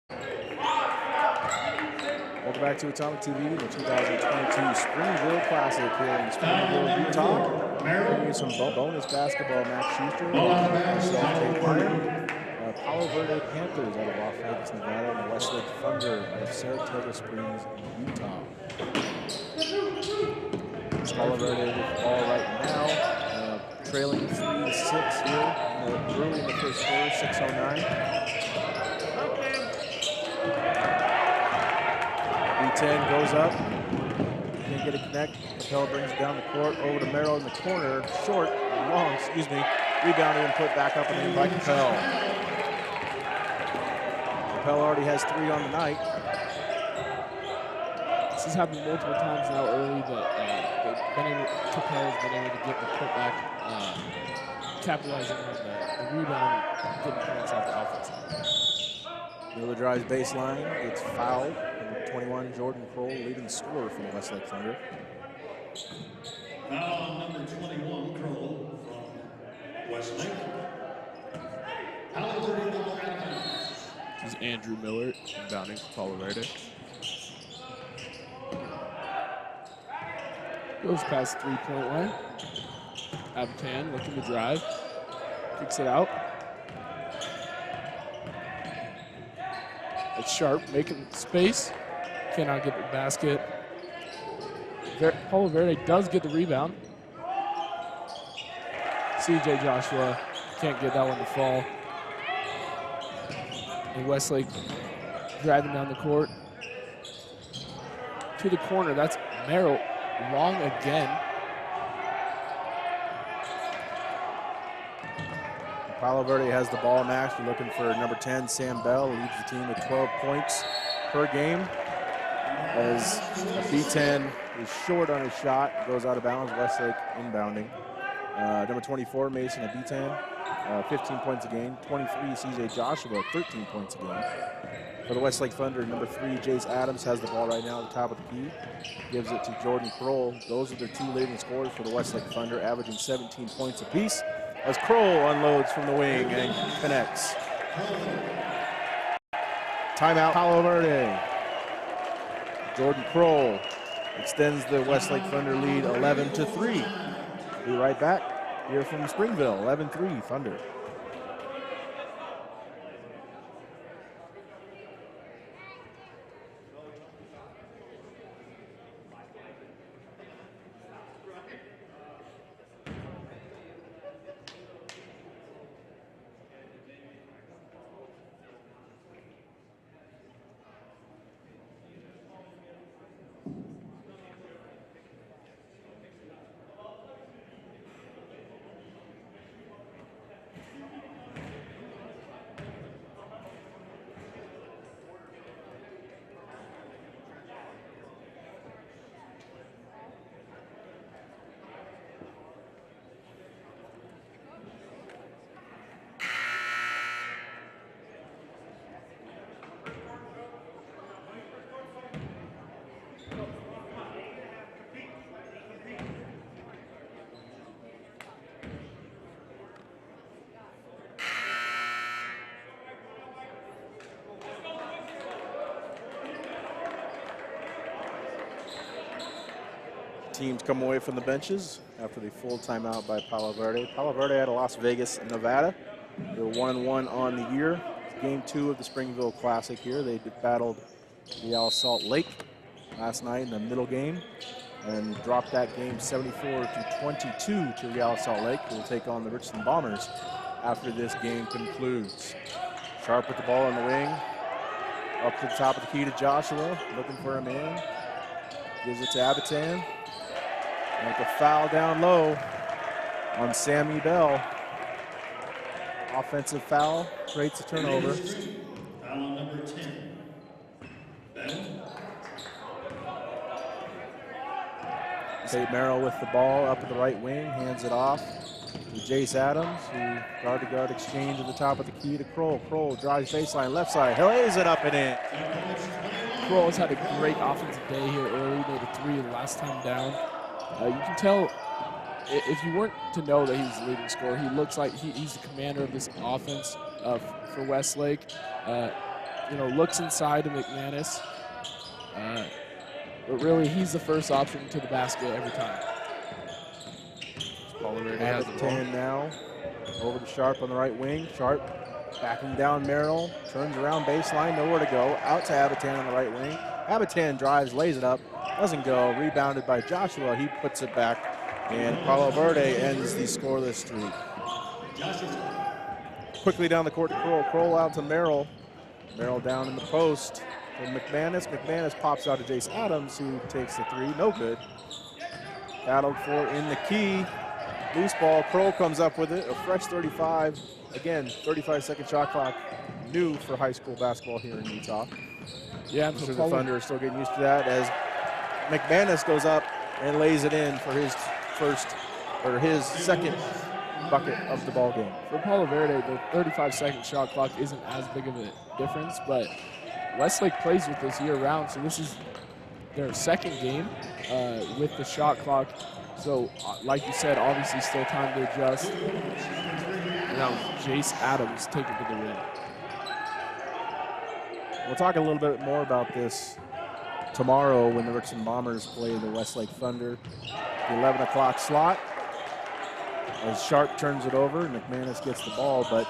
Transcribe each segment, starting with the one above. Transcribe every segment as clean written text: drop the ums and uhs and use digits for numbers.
Welcome back to Atomic TV, the 2022 Springville Classic here in Springville, Utah. Bringing you some bonus basketball. Max Schuster, myself, Kate Meyer. Palo Verde Panthers out of Las Vegas, Nevada, and the Westlake Thunder out of Saratoga Springs, Utah. Palo Verde with the ball right now, trailing 3-6 here early in the first quarter, 6:09. B10 goes up, can't get a connect. Palo brings it down the court, over to Merrill in the corner, short, long, excuse me, rebounded and put back up and in by Palo. Palo already has 3 on the night. This has happened multiple times now early that Palo's been able to get the putback, capitalizing on the rebound, getting points off the offense. Miller drives baseline, it's fouled. Number 21, Jordan Kroll, leading scorer for the Westlake Thunder. Foul on number 21, Kroll from Westlake. This is Andrew Miller inbounding for Palo Verde. Goes past 3-point line. Abatan looking to drive. Kicks it out. It's Sharp making space. Cannot get the basket. Palo Verde does get the rebound. CJ Joshua can't get that one to fall. And Westlake driving down the court to the corner. That's Merrill, long again. Palo Verde has the ball, Max. We're looking for number 10, Sam Bell, leads the team with 12 points per game. As B10 is short on his shot, goes out of bounds. Westlake inbounding. Number 24, Mason at B10, 15 points a game. 23, CJ Joshua, 13 points a game. For the Westlake Thunder, number 3, Jace Adams has the ball right now at the top of the key. Gives it to Jordan Kroll. Those are their 2 leading scorers for the Westlake Thunder, averaging 17 points apiece. As Kroll unloads from the wing and connects. Timeout, Palo Verde. Jordan Kroll extends the Westlake Thunder lead 11-3. Be right back here from Springville, 11-3 Thunder. Teams come away from the benches after the full timeout by Palo Verde. Palo Verde out of Las Vegas, Nevada. They're 1-1 on the year. It's game 2 of the Springville Classic here. They battled Real Salt Lake last night in the middle game and dropped that game 74-22 to Real Salt Lake, who will take on the Richardson Bombers after this game concludes. Sharp with the ball in the wing. Up to the top of the key to Joshua, looking for a man. Gives it to Abatan. Make a foul down low on Sammy Bell. Offensive foul, creates a turnover. Foul on number 10. Bell. St. Merrill with the ball up at the right wing, hands it off to Jace Adams, who guard-to-guard exchange at the top of the key to Kroll. Kroll drives baseline, left side, lays it up and in. Kroll has had a great offensive day here early. Made a 3 the last time down. You can tell, if you weren't to know that he's the leading scorer, he looks like he's the commander of this offense for Westlake. looks inside to McManus. But really, he's the first option to the basket every time. Palo Verde has the 10 now. Over to Sharp on the right wing. Sharp backing down Merrill. Turns around baseline, nowhere to go. Out to Abatan on the right wing. Abatan drives, lays it up. Doesn't go. Rebounded by Joshua. He puts it back. And Palo Verde ends the scoreless streak. Quickly down the court to Kroll. Kroll out to Merrill. Merrill down in the post. And McManus. McManus pops out to Jace Adams, who takes the three. No good. Battled for in the key. Loose ball. Kroll comes up with it. A fresh 35. Again, 35-second shot clock. New for high school basketball here in Utah. Yeah, I'm sure the Thunder are still getting used to that as McManus goes up and lays it in for his second bucket of the ball game. For Palo Verde, the 35-second shot clock isn't as big of a difference, but Westlake plays with this year-round, so this is their second game with the shot clock. So, like you said, obviously still time to adjust. And now Jace Adams taking to the rim. We'll talk a little bit more about this tomorrow when the Richmond Bombers play the Westlake Thunder. The 11 o'clock slot. As Sharp turns it over, McManus gets the ball, but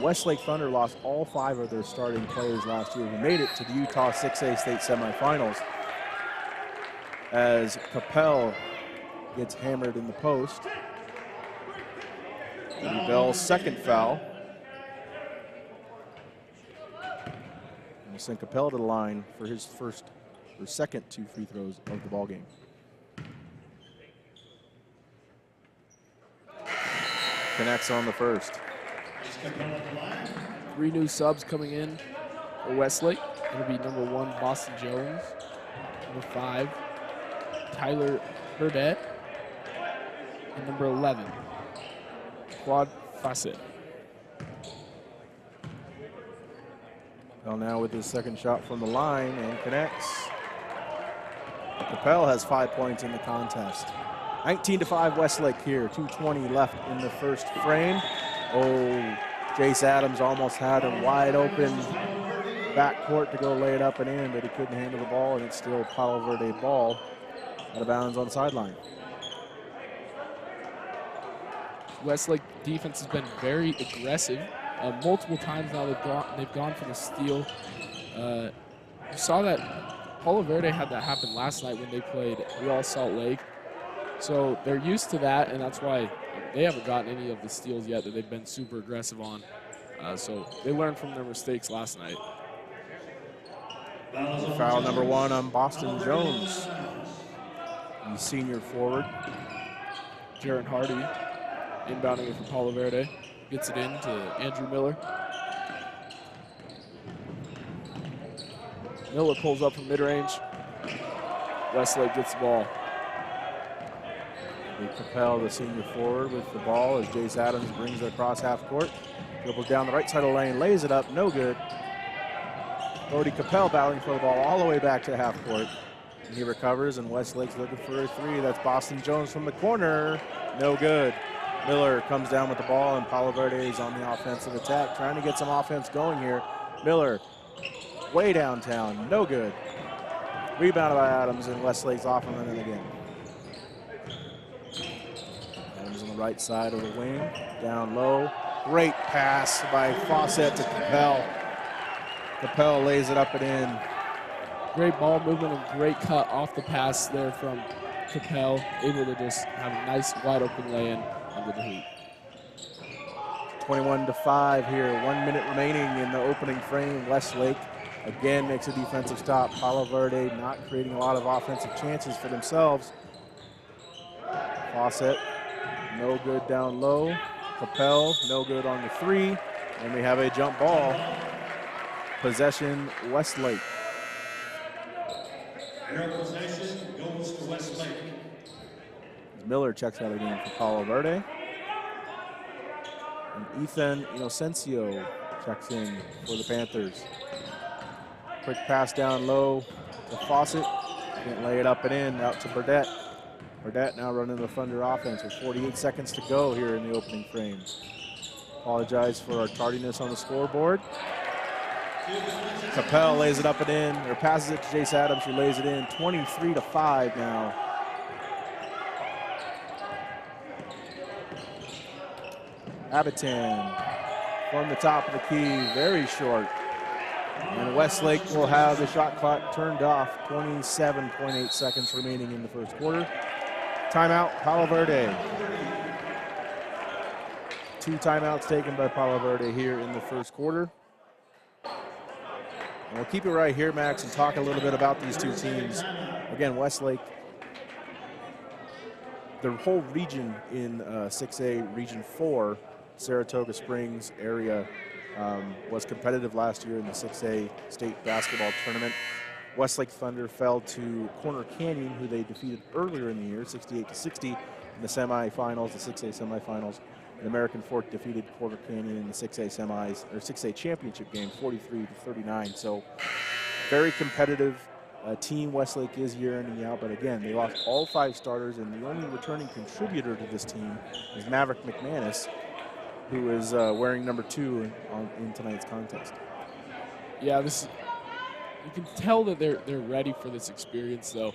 Westlake Thunder lost all 5 of their starting players last year who made it to the Utah 6A state semifinals. As Capel gets hammered in the post. Bell's second foul. And we'll send Capel to the line for his second 2 free throws of the ball game. Connects on the first. 3 new subs coming in for Westlake. It'll be number 1, Boston Jones. Number 5, Tyler Verde. And number 11, Quad Facet. Well, now with his second shot from the line and connects. Capel has 5 points in the contest. 19-5 Westlake here, 2:20 left in the first frame. Oh, Jace Adams almost had him wide open backcourt to go lay it up and in, but he couldn't handle the ball, and it's still Palo Verde ball out of bounds on the sideline. Westlake defense has been very aggressive. Multiple times now they've gone for the steal. You saw that Palo Verde had that happen last night when they played Real Salt Lake. So they're used to that, and that's why they haven't gotten any of the steals yet that they've been super aggressive on. So they learned from their mistakes last night. Foul number 1 on Boston Jones, the senior forward. Jaron Hardy inbounding it for Palo Verde. Gets it in to Andrew Miller. Miller pulls up from mid-range. Westlake gets the ball. Capel, the senior forward, with the ball as Jace Adams brings it across half court. Dribbles down the right side of the lane, lays it up, no good. Brody Capel battling for the ball all the way back to half court. And he recovers, and Westlake's looking for a 3. That's Boston Jones from the corner, no good. Miller comes down with the ball, and Palo Verde is on the offensive attack, trying to get some offense going here. Miller, way downtown, no good. Rebounded by Adams, and Westlake's off and running again. Adams on the right side of the wing, down low. Great pass by Fawcett to Capel. Capel lays it up and in. Great ball movement and great cut off the pass there from Capel. Able to just have a nice wide open lay-in under the hoop. 21-5 here, 1 minute remaining in the opening frame. Westlake again makes a defensive stop. Palo Verde not creating a lot of offensive chances for themselves. Fawcett, no good down low. Capel, no good on the 3. And we have a jump ball. Possession, Westlake. Air possession goes to Westlake. Miller checks out again for Palo Verde. And Ethan Inocencio checks in for the Panthers. Quick pass down low to Fawcett. Can't lay it up and in, out to Burdett. Burdett now running the Thunder offense with 48 seconds to go here in the opening frame. Apologize for our tardiness on the scoreboard. Capel lays it up and in, or passes it to Jace Adams, who lays it in. 23-5 now. Abitan from the top of the key, very short. And Westlake will have the shot clock turned off. 27.8 seconds remaining in the first quarter. Timeout, Palo Verde. 2 timeouts taken by Palo Verde here in the first quarter. And we'll keep it right here, Max, and talk a little bit about these two teams. Again, Westlake, the whole region in 6A, Region 4, Saratoga Springs area, was competitive last year in the 6A state basketball tournament. Westlake Thunder fell to Corner Canyon, who they defeated earlier in the year, 68-60 in the semifinals, the 6A semifinals. And American Fork defeated Corner Canyon in the 6A semis, or 6A championship game, 43-39. So very competitive team Westlake is year in and out, but again, they lost all 5 starters, and the only returning contributor to this team is Maverick McManus, who is wearing number 2 in tonight's contest. Yeah, you can tell that they're ready for this experience, though.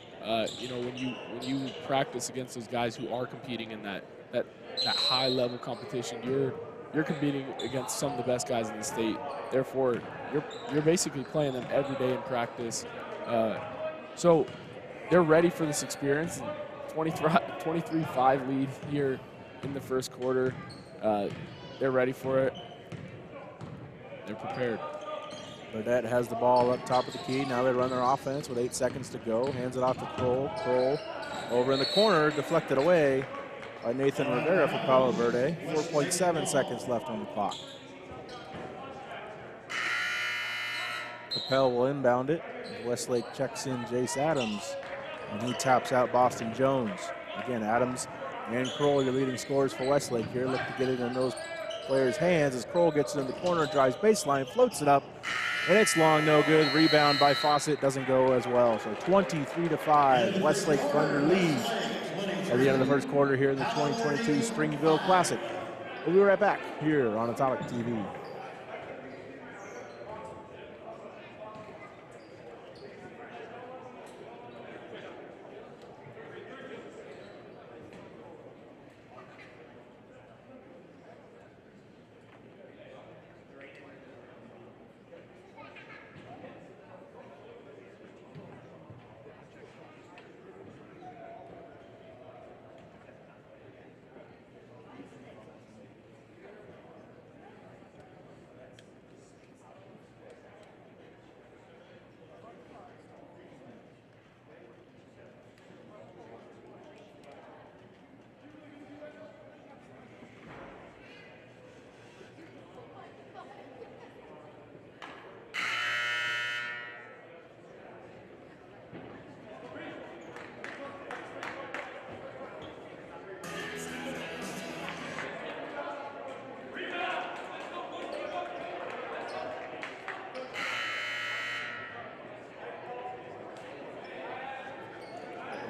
You know, when you practice against those guys who are competing in that high level competition, you're competing against some of the best guys in the state. Therefore, you're basically playing them every day in practice. So they're ready for this experience. 23-5 lead here in the first quarter. They're ready for it. They're prepared. Burdette has the ball up top of the key. Now they run their offense with 8 seconds to go. Hands it off to Kroll. Kroll over in the corner, deflected away by Nathan Rivera for Palo Verde. 4.7 seconds left on the clock. Capel will inbound it. Westlake checks in Jace Adams, and he taps out Boston Jones. Again, Adams and Kroll, your leading scorers for Westlake here. Look to get it in those players' hands as Kroll gets it in the corner, drives baseline, floats it up, and it's long, no good. Rebound by Fawcett, doesn't go as well. So 23-5, Westlake Thunder lead at the end of the first quarter here in the 2022 Springville Classic. We'll be right back here on Atomic TV.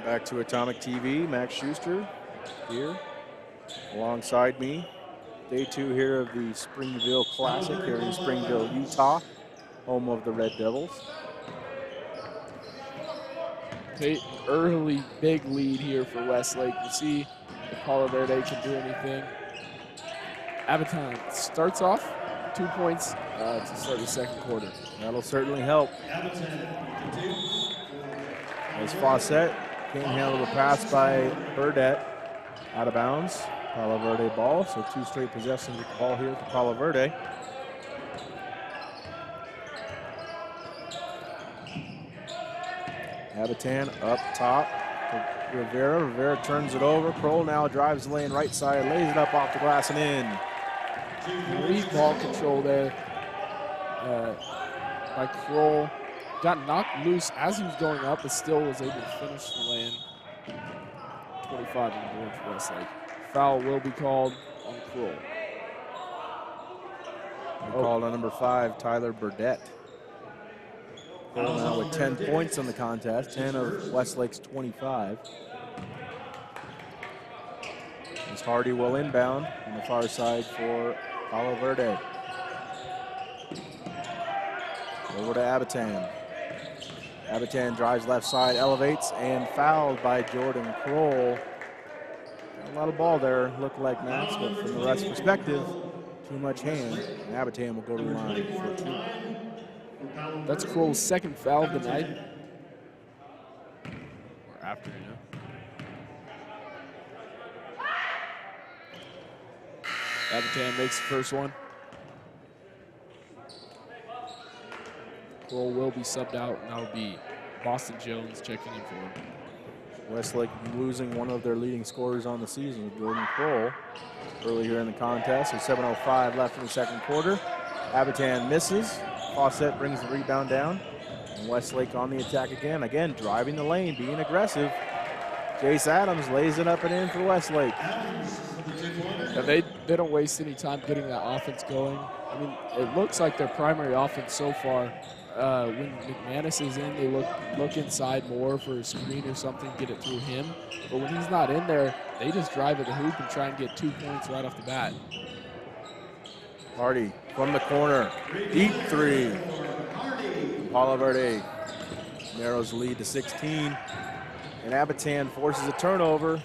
Back to Atomic TV, Max Schuster here alongside me. Day 2 here of the Springville Classic here in Springville, Utah, home of the Red Devils. Early big lead here for Westlake. We'll see if Palo Verde can do anything. Abitan starts off 2 points to start the second quarter. That'll certainly help. As Fawcett can't handle the pass by Burdette, out of bounds. Palo Verde ball, so 2 straight possessions with the ball here for Palo Verde. Abitan up top to Rivera. Rivera turns it over. Kroll now drives the lane right side, lays it up off the glass and in. Great ball control there by Kroll. Got knocked loose as he was going up, but still was able to finish the lane. 25 on the board for Westlake. Foul will be called on Kroll. Called on number 5, Tyler Burdette. Kroll now with 10 points in the contest, 10 of Westlake's 25. As Hardy will inbound on the far side for Palo Verde. Over to Abitan. Abitan drives left side, elevates, and fouled by Jordan Kroll. A lot of ball there, looked like Max, but from the ref's perspective, too much hand. And Abitan will go to the line for 2. That's Kroll's second foul of the night. Or after, you know. Abitan makes the first one. Kroll will be subbed out, and that will be Boston Jones checking in for him. Westlake losing one of their leading scorers on the season, Jordan Kroll, early here in the contest. There's 7:05 left in the second quarter. Abitan misses. Fawcett brings the rebound down. And Westlake on the attack again. Again, driving the lane, being aggressive. Jace Adams lays it up and in for Westlake. Yeah, they don't waste any time getting that offense going. I mean, it looks like their primary offense so far. When McManus is in, they look inside more for a screen or something, get it through him. But when he's not in there, they just drive at the hoop and try and get 2 points right off the bat. Hardy from the corner, deep three. Palo Verde narrows the lead to 16. And Abitan forces a turnover.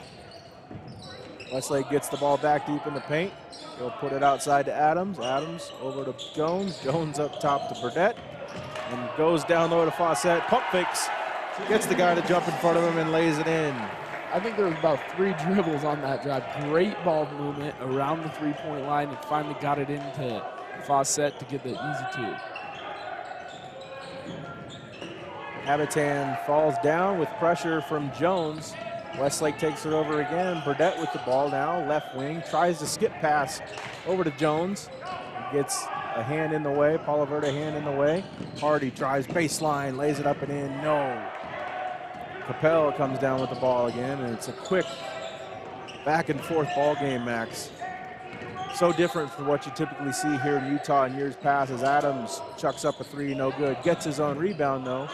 Westlake gets the ball back deep in the paint. He'll put it outside to Adams. Adams over to Jones. Jones up top to Burdett. And goes down low to Fawcett. Pump fakes. Gets the guy to jump in front of him and lays it in. I think there was about 3 dribbles on that drive. Great ball movement around the 3-point line and finally got it into Fawcett to get the easy 2. Abitan falls down with pressure from Jones. Westlake takes it over again. Burdett with the ball now, left wing, tries to skip pass over to Jones. Gets a hand in the way, Palo Verde hand in the way. Hardy tries baseline, lays it up and in, no. Capel comes down with the ball again, and it's a quick back and forth ball game, Max. So different from what you typically see here in Utah in years past, as Adams chucks up a 3, no good. Gets his own rebound though.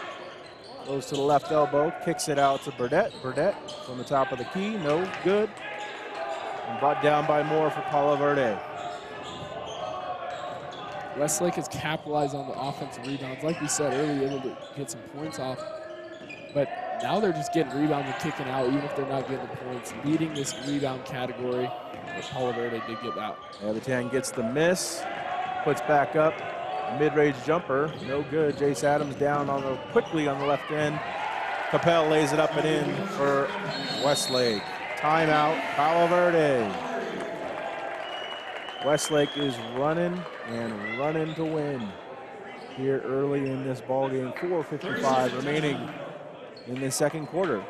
Goes to the left elbow, kicks it out to Burdett. Burdett from the top of the key, no good. And brought down by Moore for Palo Verde. Westlake has capitalized on the offensive rebounds. Like we said earlier, able to get some points off. But now they're just getting rebounds and kicking out, even if they're not getting the points. Leading this rebound category, but Palo Verde did get out. Abitan gets the miss, puts back up. Mid-range jumper, no good. Jace Adams down quickly on the left end. Capel lays it up and in for Westlake. Timeout, Palo Verde. Westlake is running and running to win here early in this ball game. 4:55 remaining in the second quarter.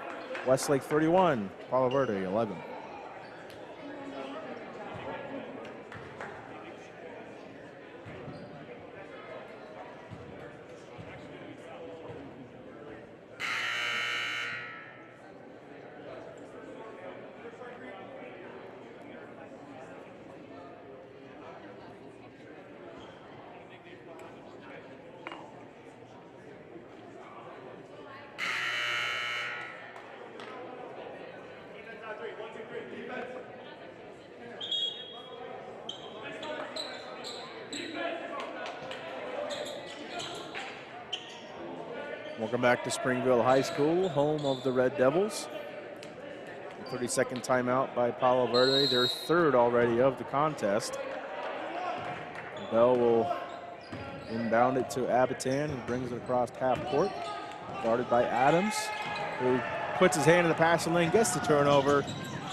Westlake 31, Palo Verde 11. Welcome back to Springville High School, home of the Red Devils. 30-second timeout by Palo Verde, their 3rd already of the contest. Bell will inbound it to Abitan and brings it across half court. Guarded by Adams, who puts his hand in the passing lane, gets the turnover,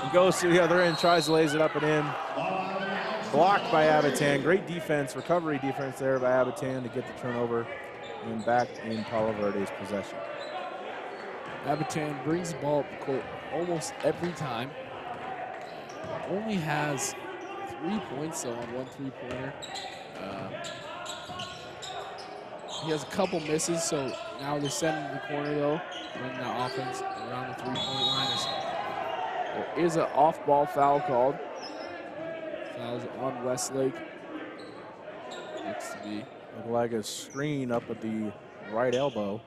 and goes to the other end, tries to lays it up and in. Blocked by Abitan. Great defense, recovery defense there by Abitan to get the turnover. And back in Palo Verde's possession. Abitan brings the ball up the court almost every time. Only has 3 points though on one 3-pointer. He has a couple misses, so now they're sending to the corner though, running that offense around the 3-point line. There is an off-ball foul called. Fouls on Westlake. Looks to be. Looked like a screen up at the right elbow.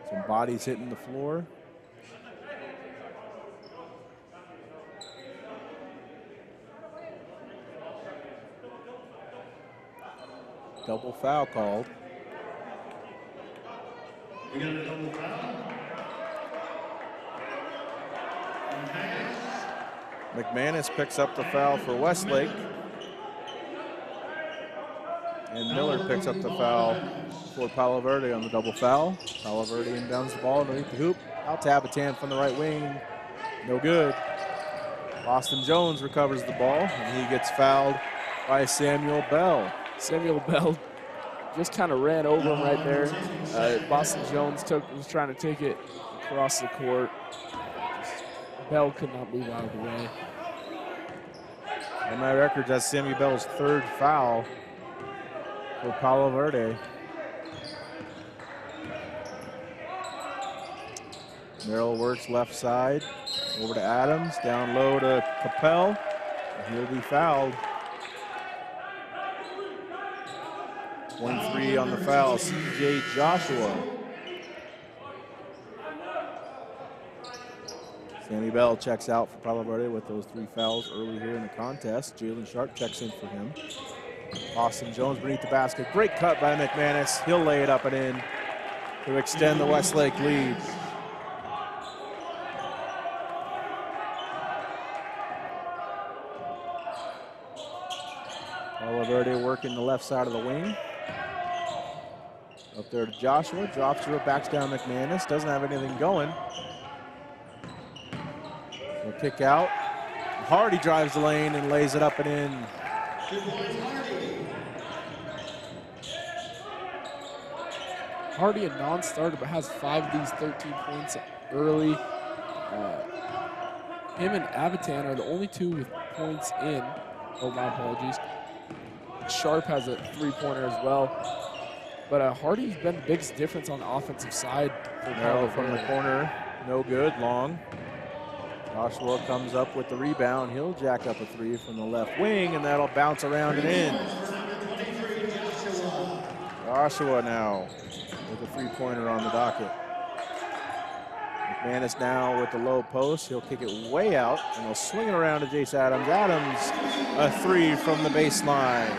Some bodies hitting the floor. Double foul called. We got a double foul. McManus picks up the foul for Westlake. And Miller picks up the foul for Palo Verde on the double foul. Palo Verde inbounds the ball underneath the hoop. Out to Abitan from the right wing. No good. Boston Jones recovers the ball, and he gets fouled by Samuel Bell. Samuel Bell just kind of ran over him right there. Boston Jones was trying to take it across the court. Bell could not move out of the way. And my record, that's Samuel Bell's third foul for Palo Verde. Merrill works left side, over to Adams, down low to Capel. He'll be fouled. 23 on the foul, CJ Joshua. Sammy Bell checks out for Palo Verde with those 3 fouls early here in the contest. Jalen Sharp checks in for him. Austin Jones beneath the basket. Great cut by McManus. He'll lay it up and in to extend the Westlake lead. Palo Verde working the left side of the wing. Up there to Joshua. Drops to it, backs down McManus. Doesn't have anything going. He'll kick out. Hardy drives the lane and lays it up and in. Hardy a non-starter, but has 5 of these 13 points early. Him and Abitan are the only 2 with points in. Oh, my apologies. Sharp has a 3-pointer as well. But Hardy's been the biggest difference on the offensive side. Merrill from the corner, no good, long. Joshua comes up with the rebound. He'll jack up a 3 from the left wing, and that'll bounce around and in. Joshua now with a 3-pointer on the docket. McManus now with the low post. He'll kick it way out, and he'll swing it around to Jace Adams. Adams, a 3 from the baseline.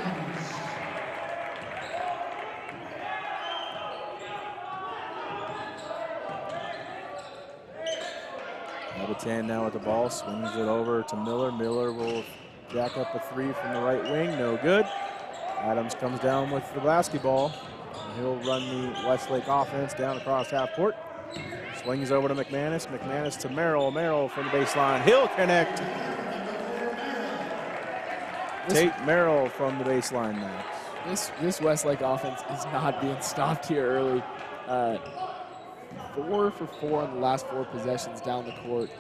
Abitan now with the ball, swings it over to Miller. Miller will jack up a 3 from the right wing, no good. Adams comes down with the basketball. He'll run the Westlake offense down across half court. Swings over to McManus. McManus to Merrill. Merrill from the baseline. He'll connect. Tate Merrill from the baseline now. This Westlake offense is not being stopped here early. 4 for 4 on the last 4 possessions down the court.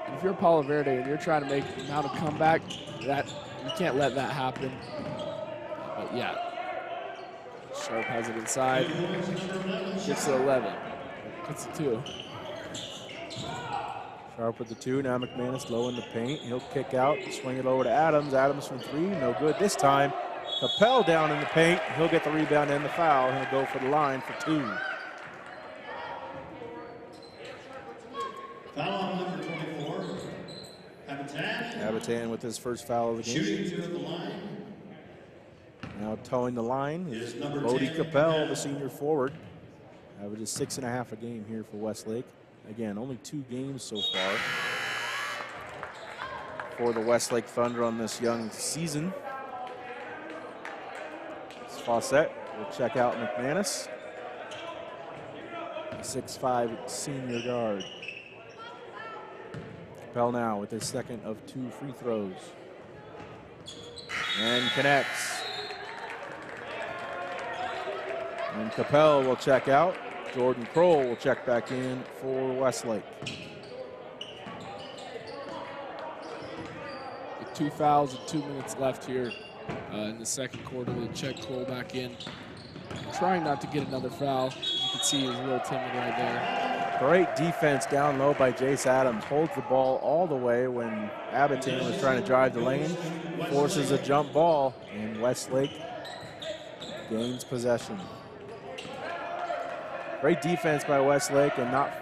And if you're Palo Verde and you're trying to make the amount of comeback, that you can't let that happen. But yeah, Sharp has it inside. Gets to 11. Gets to 2. Sharp with the 2. Now McManus low in the paint. He'll kick out, swing it over to Adams. Adams from 3, no good this time. Capel down in the paint. He'll get the rebound and the foul. He'll go for the line for 2. Foul on number 24, Abitan. Abitan with his first foul of the game. Shooting to the line. Now towing the line is number Bodie 10, Capel, the senior forward. Averages 6.5 a game here for Westlake. Again, only 2 games so far for the Westlake Thunder on this young season. Fawcett will check out McManus, the 6'5" senior guard. Capel now with his second of 2 free throws. And connects. And Capel will check out. Jordan Kroll will check back in for Westlake. 2 fouls and 2 minutes left here in the second quarter. They check Kroll back in. Trying not to get another foul. You can see he was a little timid right there. Great defense down low by Jace Adams. Holds the ball all the way when Abitan was trying to drive the lane. Forces a jump ball, and Westlake gains possession. Great defense by Westlake, and not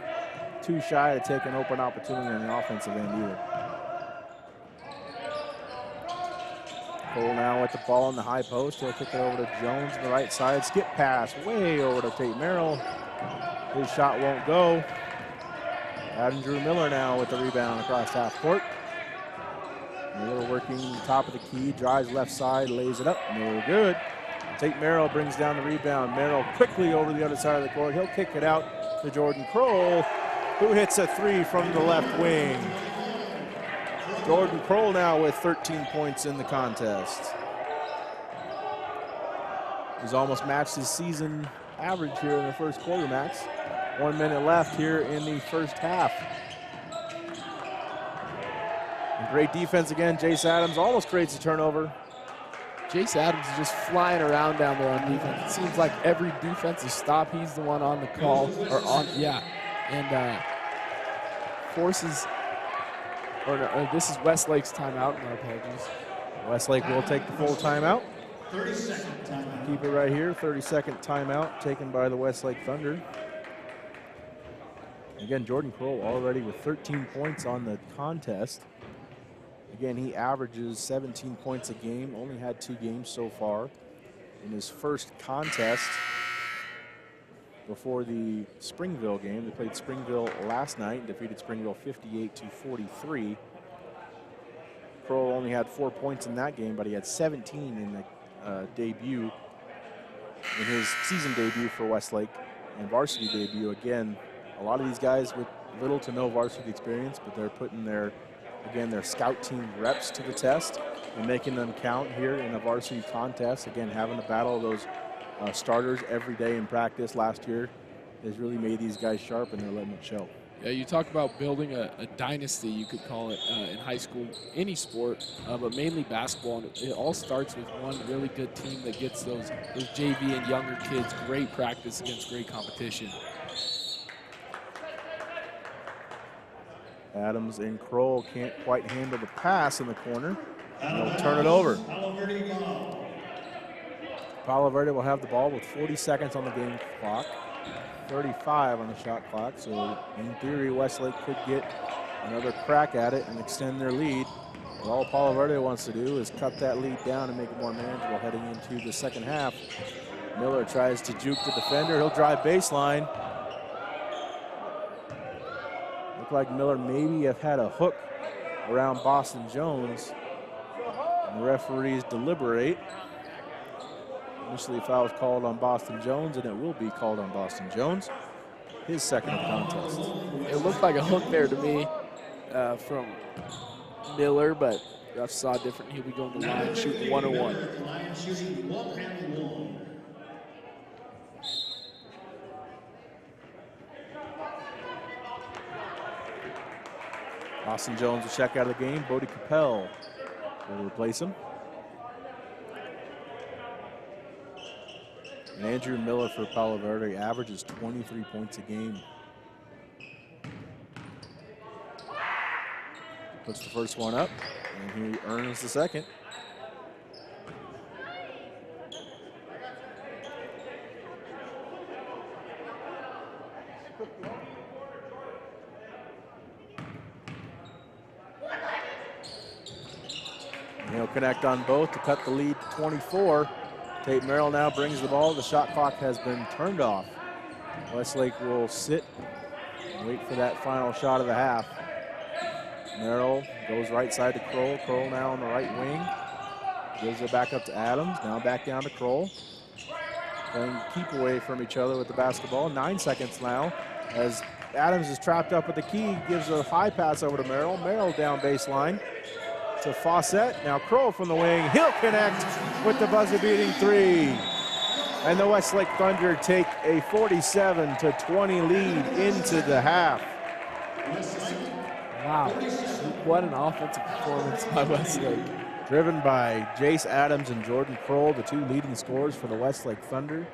too shy to take an open opportunity on the offensive end either. Cole now with the ball on the high post. He'll kick it over to Jones on the right side. Skip pass way over to Tate Merrill. His shot won't go. Andrew Miller now with the rebound across half court. Miller working top of the key, drives left side, lays it up, no good. Tate Merrill brings down the rebound. Merrill quickly over the other side of the court. He'll kick it out to Jordan Kroll, who hits a three from the left wing. Jordan Kroll now with 13 points in the contest. He's almost matched his season average here in the first quarter, Max. 1 minute left here in the first half. And great defense again. Jace Adams almost creates a turnover. Jace Adams is just flying around down there on defense. It seems like every defensive stop, he's the one on the call, or on, yeah. And forces, this is Westlake's timeout, my apologies. Westlake will take the full timeout. 30-second timeout. Keep it right here, 30-second timeout taken by the Westlake Thunder. Again, Jordan Kroll already with 13 points on the contest. Again, he averages 17 points a game, only had 2 games so far. In his first contest before the Springville game, they played Springville last night and defeated Springville 58-43. Kroll only had 4 points in that game, but he had 17 in the debut, in his season debut for Westlake, and varsity debut. Again, a lot of these guys with little to no varsity experience, but they're putting their scout team reps to the test and making them count here in a varsity contest. Again, having to battle those starters every day in practice last year has really made these guys sharp, and they're letting it show. Yeah, you talk about building a dynasty, you could call it, in high school, any sport, but mainly basketball. And it all starts with one really good team that gets those JV and younger kids great practice against great competition. Adams and Kroll can't quite handle the pass in the corner. They'll turn it over. Palo Verde will have the ball with 40 seconds on the game clock, 35 on the shot clock. So in theory, Westlake could get another crack at it and extend their lead. But all Palo Verde wants to do is cut that lead down and make it more manageable heading into the second half. Miller tries to juke the defender. He'll drive baseline. Looked like Miller maybe have had a hook around Boston Jones. And the referees deliberate. Initially, foul was called on Boston Jones, and it will be called on Boston Jones. His second of contest. It looked like a hook there to me from Miller, but ref saw different. He'll be going to the line, shooting 101. Lions shooting 1 and 1. Boston Jones will check out of the game. Bodie Capel will replace him. And Andrew Miller for Palo Verde averages 23 points a game. Puts the first one up, and he earns the second. And he'll connect on both to cut the lead to 24. Tate Merrill now brings the ball. The shot clock has been turned off. Westlake will sit and wait for that final shot of the half. Merrill goes right side to Kroll. Kroll now on the right wing. Gives it back up to Adams. Now back down to Kroll. Playing keep away from each other with the basketball. 9 seconds now as Adams is trapped up at the key. Gives a high pass over to Merrill. Merrill down baseline to Fawcett. Now Kroll from the wing. He'll connect with the buzzer-beating three. And the Westlake Thunder take a 47-20 lead into the half. Wow, what an offensive performance by Westlake. Driven by Jace Adams and Jordan Kroll, the two leading scorers for the Westlake Thunder.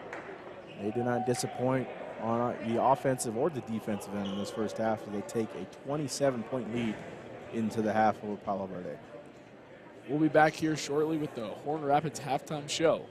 They did not disappoint on the offensive or the defensive end in this first half as they take a 27-point lead into the half over Palo Verde. We'll be back here shortly with the Horn Rapids halftime show.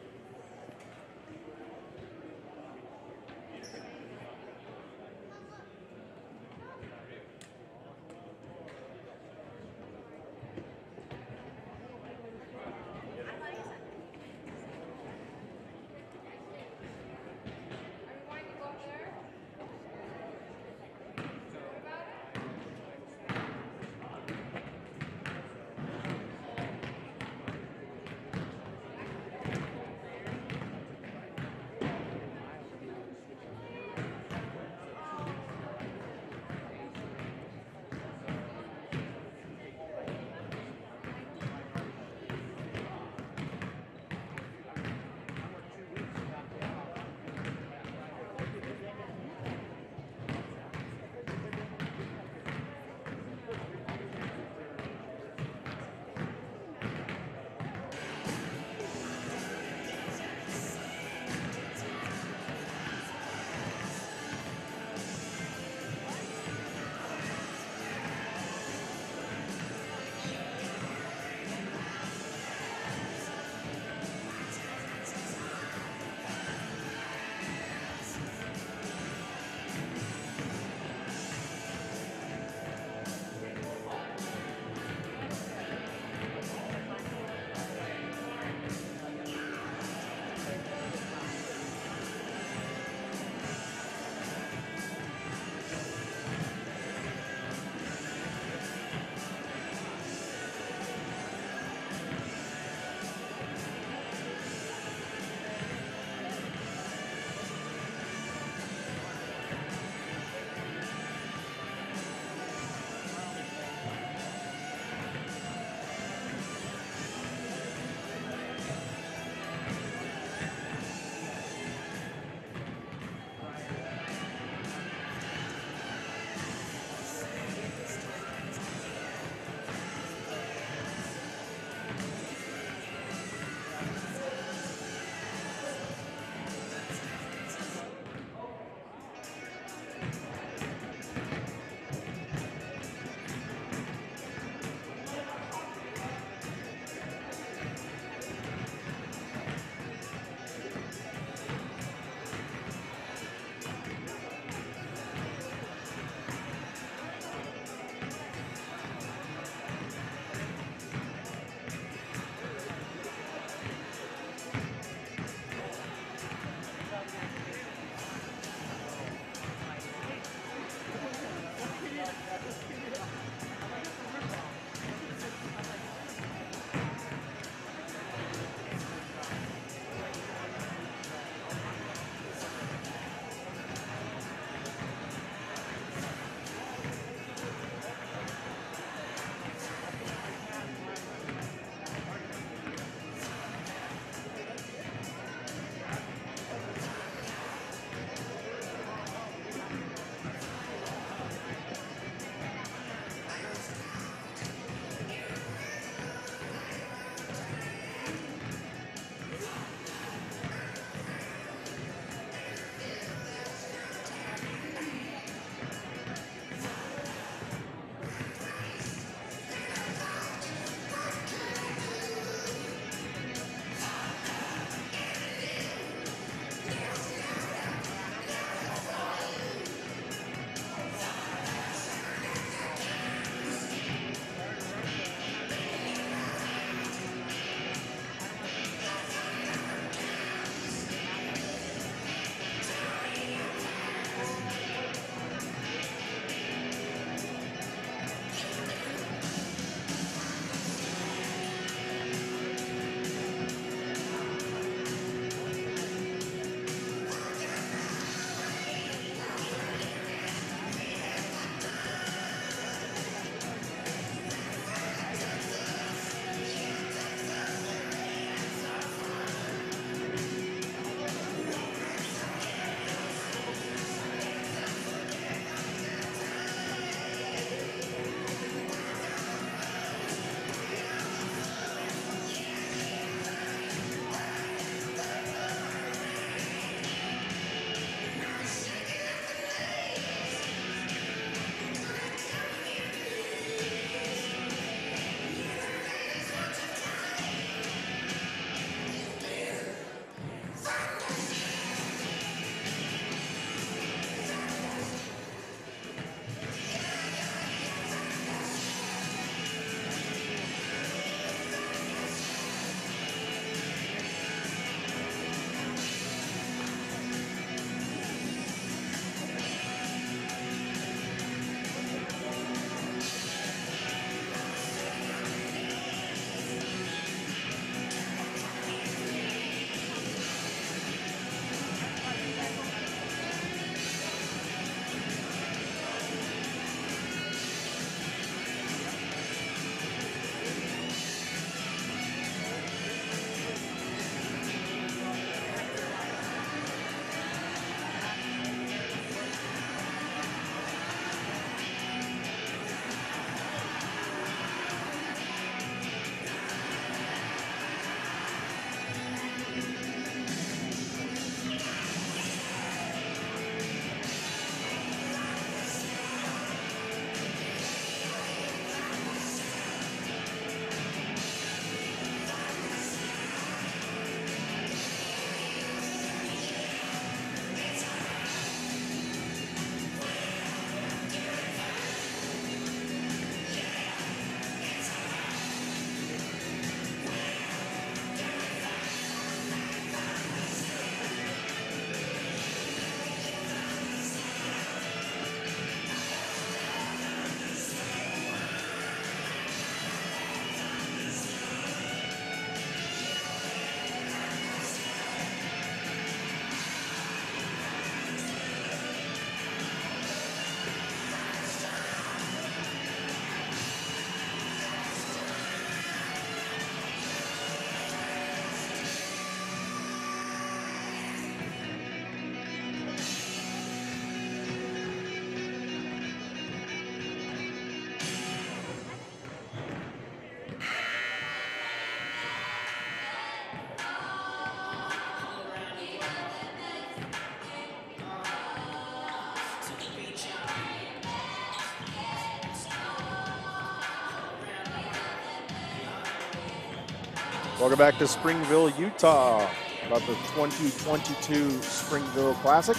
Welcome back to Springville, Utah. About the 2022 Springville Classic.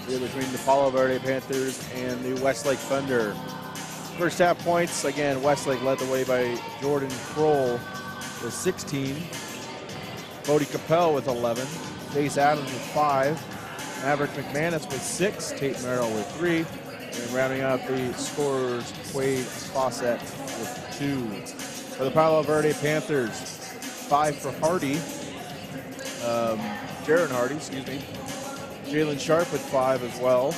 Here between the Palo Verde Panthers and the Westlake Thunder. First half points, again, Westlake led the way by Jordan Kroll with 16. Cody Capel with 11. Chase Adams with 5. Maverick McManus with 6. Tate Merrill with 3. And rounding out the scorers, Quade Fawcett with 2. For the Palo Verde Panthers, 5 for Hardy. Jaron Hardy, excuse me. Jalen Sharp with 5 as well.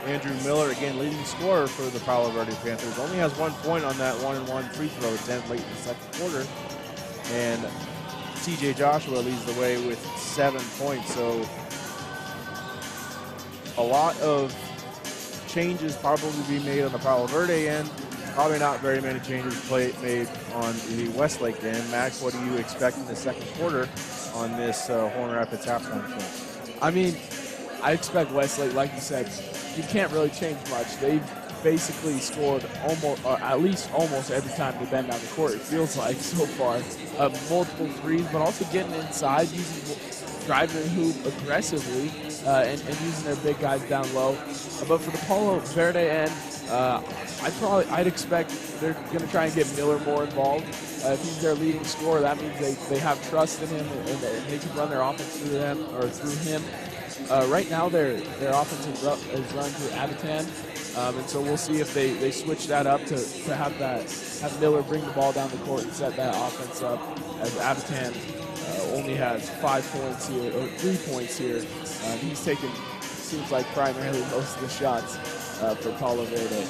Andrew Miller, again, leading scorer for the Palo Verde Panthers. Only has 1 point on that 1-and-1 free throw attempt late in the second quarter. And TJ Joshua leads the way with 7 points. So a lot of changes probably be made on the Palo Verde end. Probably not very many changes made on the Westlake end. Max, what do you expect in the second quarter on this Horn Rapids halftime show? I mean, I expect Westlake, like you said, you can't really change much. They've basically scored almost, or at least almost every time they bend down the court, it feels like so far. Multiple threes, but also getting inside, driving the hoop aggressively, and using their big guys down low. But for the Palo Verde end, I'd expect they're going to try and get Miller more involved. If he's their leading scorer, that means they have trust in him and they can run their offense through him. Right now, their offense is run through Avitan, and so we'll see if they switch that up to have Miller bring the ball down the court and set that offense up. As Avitan only has 5 points here or 3 points here, he's taken seems like primarily most of the shots for Palo Verde.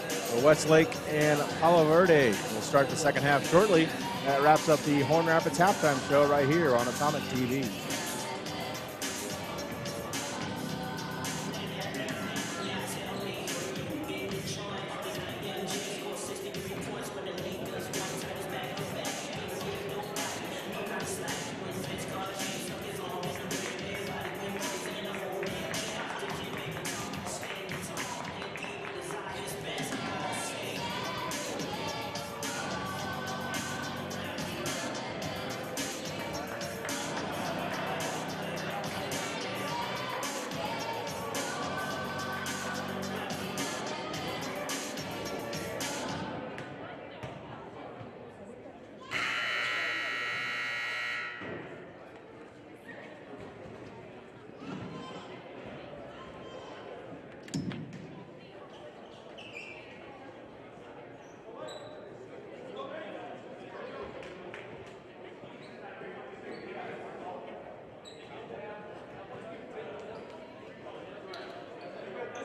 So Westlake and Palo Verde will start the second half shortly. That wraps up the Horn Rapids halftime show right here on Atomic TV.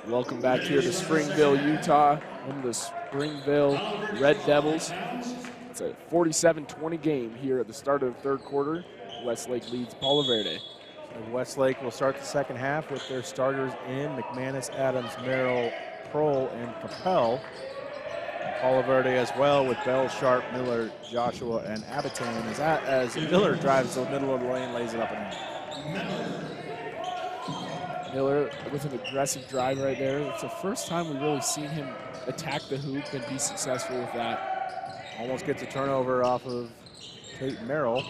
Welcome back here to Springville, Utah, home to the Springville Red Devils. It's a 47-20 game here at the start of the third quarter. Westlake leads Palo Verde. And Westlake will start the second half with their starters in McManus, Adams, Merrill, Kroll, and Capel. Palo Verde as well with Bell, Sharp, Miller, Joshua, and Abitan as Miller drives to the middle of the lane, lays it up and in. Miller with an aggressive drive right there. It's the first time we've really seen him attack the hoop and be successful with that. Almost gets a turnover off of Tate Merrill.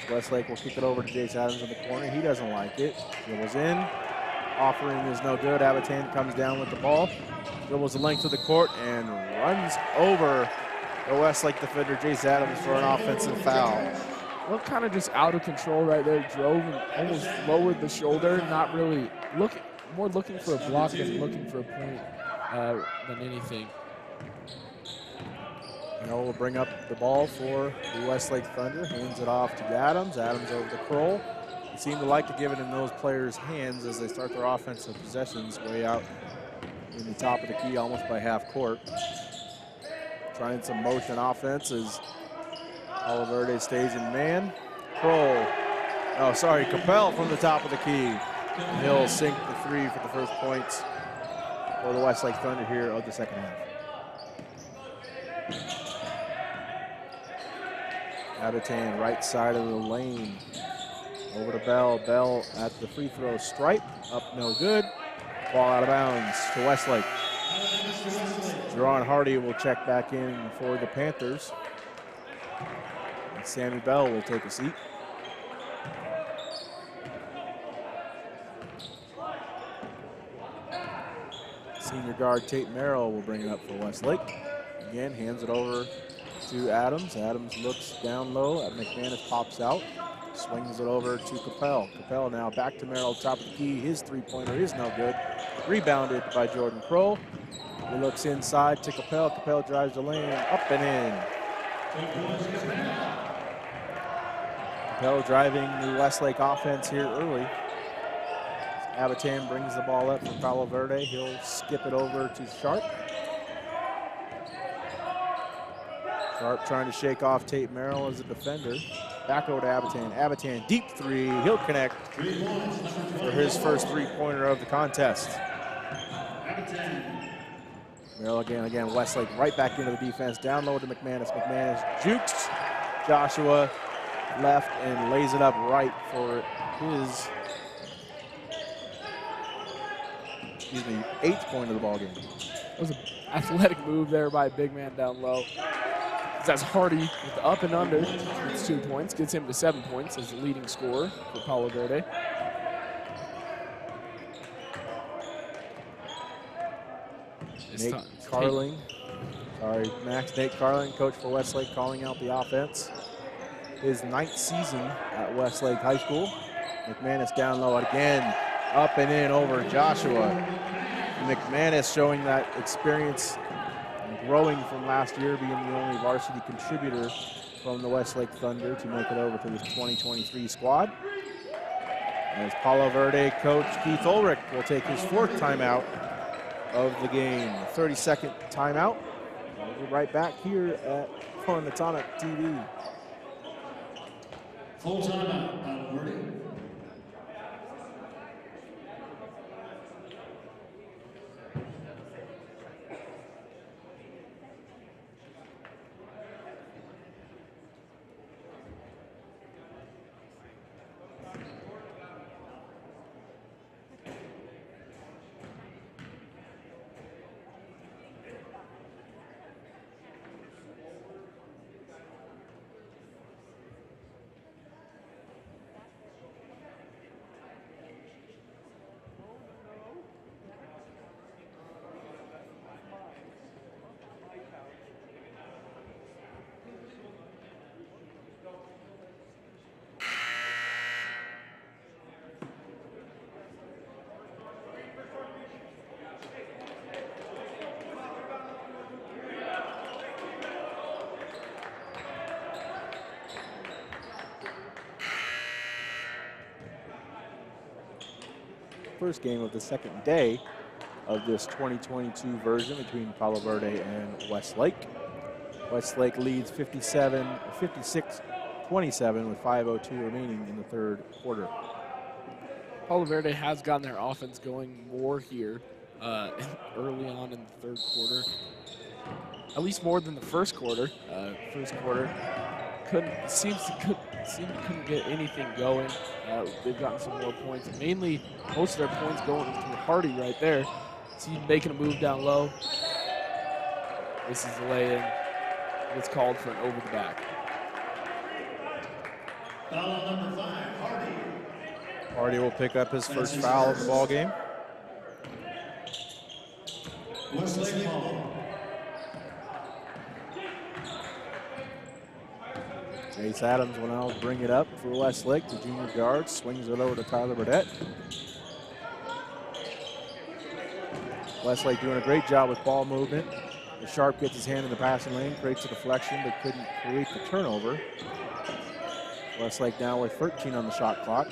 Westlake will kick it over to Jace Adams in the corner. He doesn't like it. Dribbles in. Offering is no good. Abitan comes down with the ball. Dribbles the length of the court and runs over the Westlake defender, Jace Adams, for an offensive foul. Well, kind of just out of control right there. Drove and almost lowered the shoulder. Not really looking for a block than looking for a point than anything. Merrill will bring up the ball for the Westlake Thunder. Hands it off to Adams. Adams over to Kroll. They seem to like to give it in those players' hands as they start their offensive possessions way out in the top of the key, almost by half court. Trying some motion offense as Palo Verde stays in man. Capel from the top of the key. He'll sink the three for the first points for the Westlake Thunder here of the second half. Abitan right side of the lane. Over to Bell. Bell at the free throw stripe. Up no good. Ball out of bounds to Westlake. Jaron Hardy will check back in for the Panthers. Sammy Bell will take a seat. Senior guard Tate Merrill will bring it up for Westlake. Again, hands it over to Adams. Adams looks down low at McManus, pops out, swings it over to Capel. Capel now back to Merrill, top of the key. His three-pointer is no good. Rebounded by Jordan Kroll. He looks inside to Capel. Capel drives the lane, up and in. Capel driving the Westlake offense here early. Abatan brings the ball up for Palo Verde. He'll skip it over to Sharp. Sharp trying to shake off Tate Merrill as a defender. Back over to Abatan. Abatan, deep three. He'll connect for his first three-pointer of the contest. Merrill again, Westlake right back into the defense. Down low to McManus. McManus jukes Joshua left and lays it up right for his, 8th point of the ball game. That was an athletic move there by a big man down low. That's Hardy with the up and under. Gets 2 points, gets him to 7 points as the leading scorer for Palo Verde. Nate Carling, Nate Carling, coach for Westlake, calling out the offense. His 9th season at Westlake High School. McManus down low again, up and in over Joshua. McManus showing that experience and growing from last year, being the only varsity contributor from the Westlake Thunder to make it over to this 2023 squad. As Palo Verde coach Keith Ulrich will take his 4th timeout of the game. 32nd timeout. We'll be right back here on the Tonic TV. Full timeout, Palo Verde. First game of the second day of this 2022 version between Palo Verde and Westlake. Westlake leads 56-27 with 5:02 remaining in the 3rd quarter. Palo Verde has gotten their offense going more here early on in the 3rd quarter. At least more than the 1st quarter. First quarter couldn't get anything going. They've gotten some more points. Mainly, most of their points going through Hardy right there. See making a move down low. This is the lay-in. It's called for an over the back. Foul number 5, Hardy. Hardy will pick up his first foul of the ball game. Westlake ball. Chase Adams will now bring it up for Westlake. The junior guard swings it over to Tyler Burdett. Westlake doing a great job with ball movement. The Sharp gets his hand in the passing lane, creates a deflection, but couldn't create the turnover. Westlake now with 13 on the shot clock.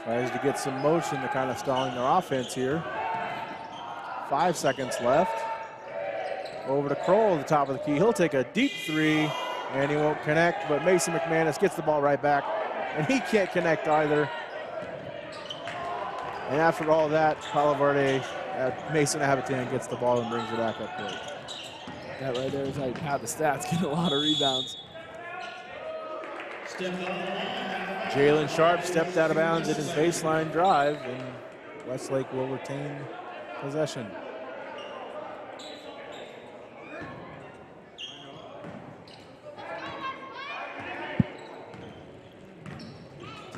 Tries to get some motion to kind of stalling their offense here. 5 seconds left. Over to Kroll at the top of the key. He'll take a deep three, and he won't connect, but Mason McManus gets the ball right back, and he can't connect either. And after all that, Palo Verde, Mason Abatan gets the ball and brings it back up court. That right there is how you pad the stats, get a lot of rebounds. Jalen Sharp stepped out of bounds in his baseline drive, and Westlake will retain possession.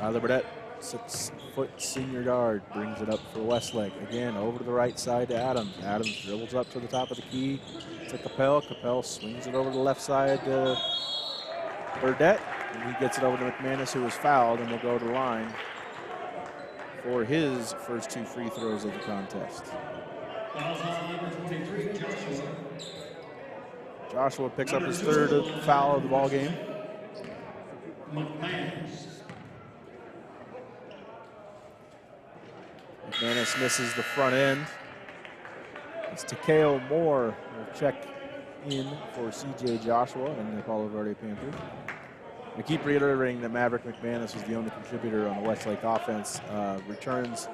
Tyler Burdett, 6-foot senior guard, brings it up for Westlake. Again, over to the right side to Adams. Adams dribbles up to the top of the key to Capel. Capel swings it over to the left side to Burdett, and he gets it over to McManus, who was fouled, and will go to the line for his first 2 free throws of the contest. Joshua picks up his 3rd foul of the ball game. McManus misses the front end. It's Takeo Moore will check in for C.J. Joshua and the Palo Verde Panthers. I keep reiterating that Maverick McManus was the only contributor on the Westlake offense. Returns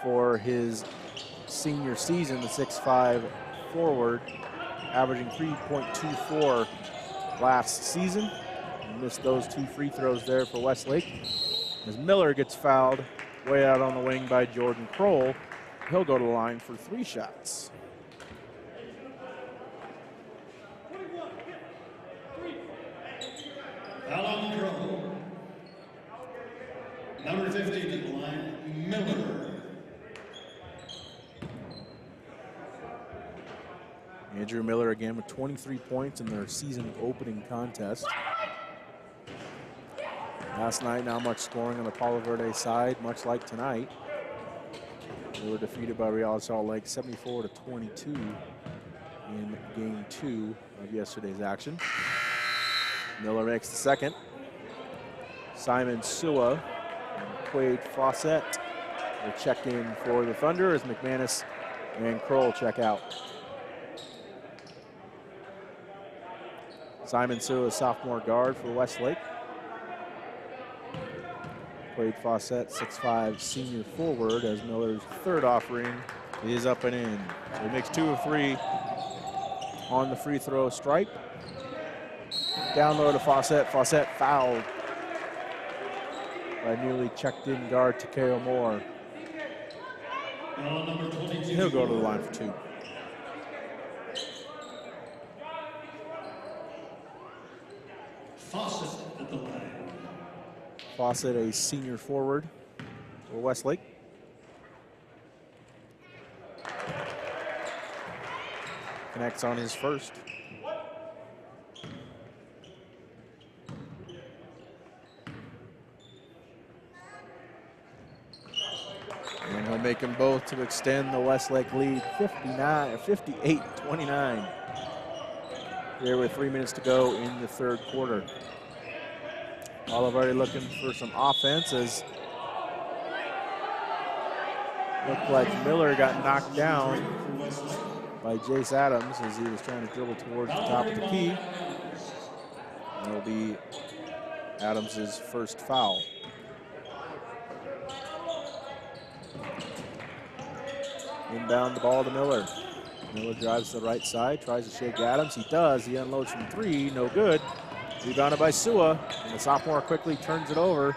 for his senior season, the 6'5" forward, averaging 3.24 last season. He missed those 2 free throws there for Westlake. As Miller gets fouled way out on the wing by Jordan Kroll, he'll go to the line for 3 shots. Palo Kroll. Number 50 to the line, Miller. Andrew Miller again with 23 points in their season opening contest. Last night, not much scoring on the Palo Verde side, much like tonight. They were defeated by Real Salt Lake 74-22 in game 2 of yesterday's action. Miller makes the second. Simon Sua and Quade Fawcett will check in for the Thunder as McManus and Kroll check out. Simon Sua, sophomore guard for Westlake. Quade Fawcett, 6'5", senior forward, as Miller's 3rd offering is up and in. So he makes 2 of 3 on the free throw stripe. Down low to Fawcett. Fawcett fouled by newly checked in guard Takeo Moore. He'll go to the line for 2. Fawcett at the line. Fawcett, a senior forward for Westlake. Connects on his first. And he'll make them both to extend the Westlake lead 58-29. There with 3 minutes to go in the 3rd quarter. Palo Verde looking for some offense as looked like Miller got knocked down by Jace Adams as he was trying to dribble towards the top of the key. That'll be Adams's first foul. Inbound the ball to Miller. Miller drives to the right side, tries to shake Adams. He does. He unloads from 3, no good. Rebounded by Sua, and the sophomore quickly turns it over.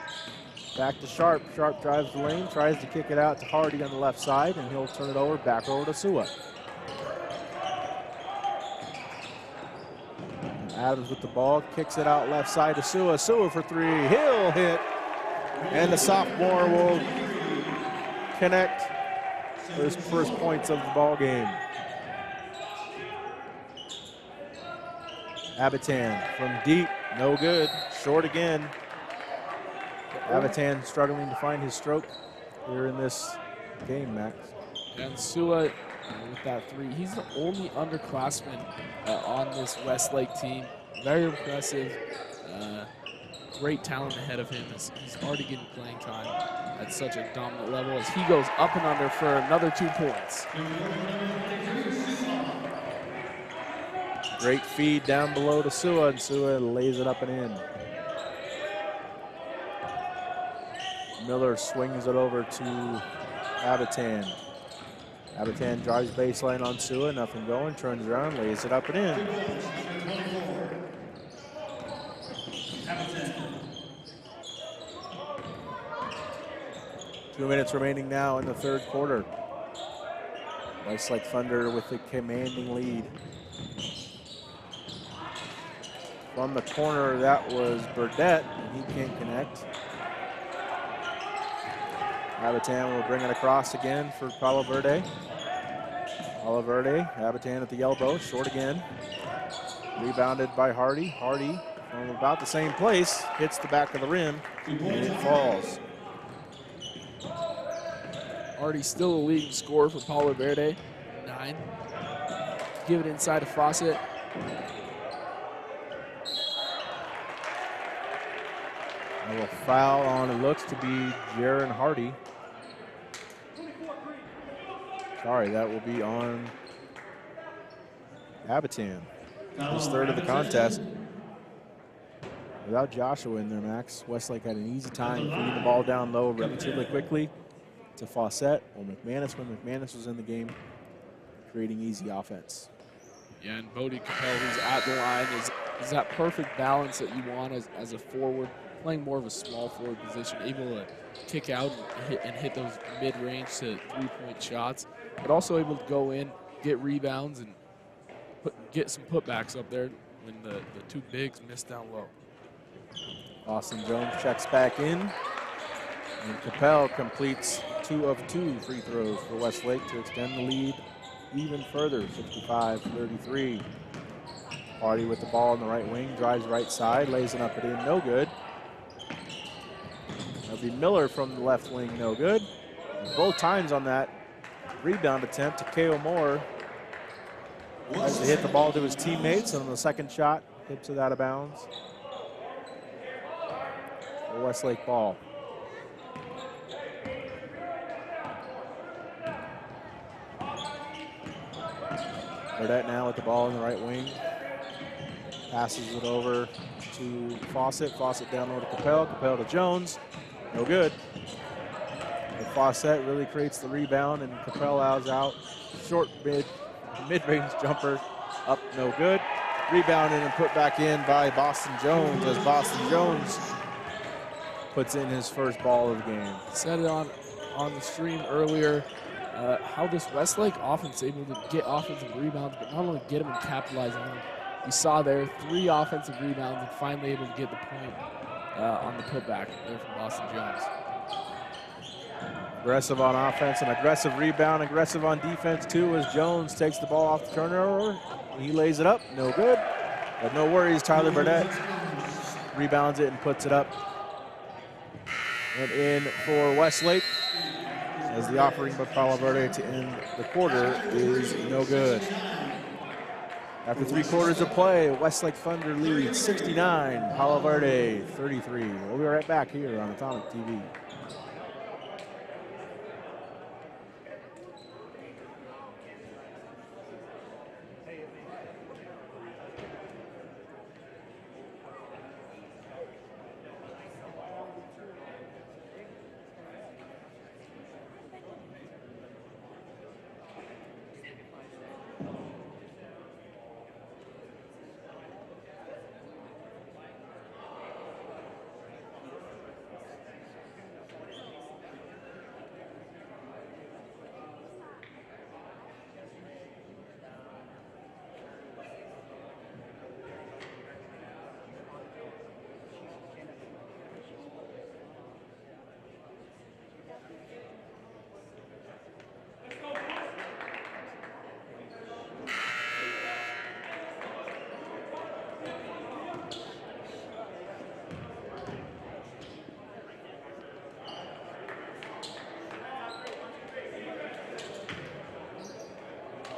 Back to Sharp. Sharp drives the lane, tries to kick it out to Hardy on the left side, and he'll turn it over back over to Sua. Adams with the ball, kicks it out left side to Sua. Sua for 3, he'll hit, and the sophomore will connect for his first points of the ball game. Abitan from deep, no good, short again. Abitan struggling to find his stroke here in this game, Max. And Sua with that 3, he's the only underclassman on this Westlake team. Very impressive, great talent ahead of him. He's already getting playing time at such a dominant level as he goes up and under for another 2 points. Great feed down below to Sua, and Sua lays it up and in. Miller swings it over to Abitan. Abitan drives baseline on Sua, nothing going, turns around, lays it up and in. 2 minutes remaining now in the 3rd quarter. Westlake Thunder with a commanding lead. From the corner, that was Burdett, and he can't connect. Abitan will bring it across again for Palo Verde. Palo Verde, Abitan at the elbow, short again. Rebounded by Hardy. Hardy from about the same place, hits the back of the rim, and it falls. Hardy still a leading scorer for Palo Verde, 9. Give it inside to Fawcett. A foul on, it looks to be Jaron Hardy. Sorry, that will be on Abitan. His third of the contest. Without Joshua in there, Max, Westlake had an easy time feeding the ball down low relatively quickly to Fawcett or McManus when McManus was in the game, creating easy offense. Yeah, and Bodie Capel, who's at the line, is that perfect balance that you want as a forward, playing more of a small forward position, able to kick out and hit those mid-range to three-point shots, but also able to go in, get rebounds, and get some putbacks up there when the two bigs miss down low. Austin Jones checks back in, and Capel completes 2 of 2 free throws for Westlake to extend the lead even further, 65-33. Hardy with the ball on the right wing, drives right side, lays it up and in, no good. That'll be Miller from the left wing, no good. And both times on that rebound attempt, Takeo Moore tries to hit the ball to his teammates, and on the second shot, hips it out of bounds. The Westlake ball. Burdett now with the ball in the right wing. Passes it over to Fawcett. Fawcett down low to Capel. Capel to Jones. No good. But Fawcett really creates the rebound, and Capel allows out. Short mid-range jumper up, no good. Rebounded and put back in by Boston Jones as Boston Jones puts in his first ball of the game. Said it on the stream earlier, how this Westlake offense is able to get offensive rebounds, but not only get them and capitalize on them. We saw there 3 offensive rebounds and finally able to get the point on the putback there from Boston Jones. Aggressive on offense, an aggressive rebound, aggressive on defense too as Jones takes the ball off the turnover. He lays it up, no good. But no worries, Tyler Burdett rebounds it and puts it up. And in for Westlake, as the offering by Palo Verde to end the quarter is no good. After 3 quarters of play, Westlake Thunder leads 69, Palo Verde 33. We'll be right back here on Atomic TV.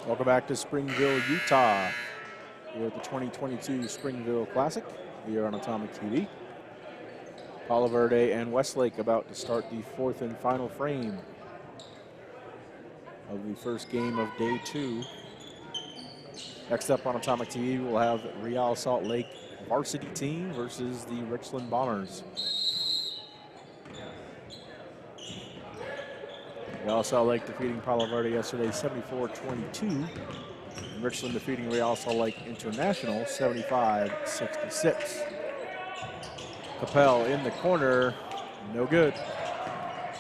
Welcome back to Springville, Utah. Here at the 2022 Springville Classic here on Atomic TV. Palo Verde and Westlake about to start the 4th and final frame of the first game of day 2. Next up on Atomic TV, we'll have Real Salt Lake varsity team versus the Richland Bombers. Real Salt Lake defeating Palo Verde yesterday 74-22. Richland defeating Real Salt Lake International 75-66. Capel in the corner, no good.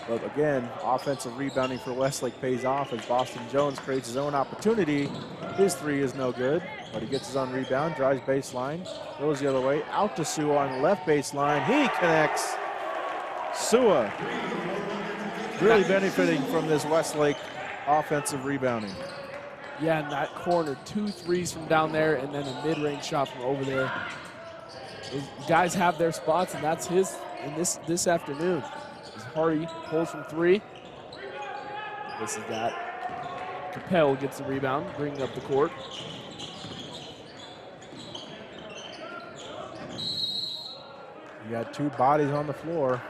But again, offensive rebounding for Westlake pays off as Boston Jones creates his own opportunity. His 3 is no good, but he gets his own rebound, drives baseline, goes the other way, out to Sua on the left baseline. He connects. Sua really benefiting from this Westlake offensive rebounding. Yeah, in that corner, 2 threes from down there, and then a mid-range shot from over there. Those guys have their spots, and that's his in this afternoon. As Hardy pulls from 3. This is that. Capel gets the rebound, bringing up the court. You got 2 bodies on the floor.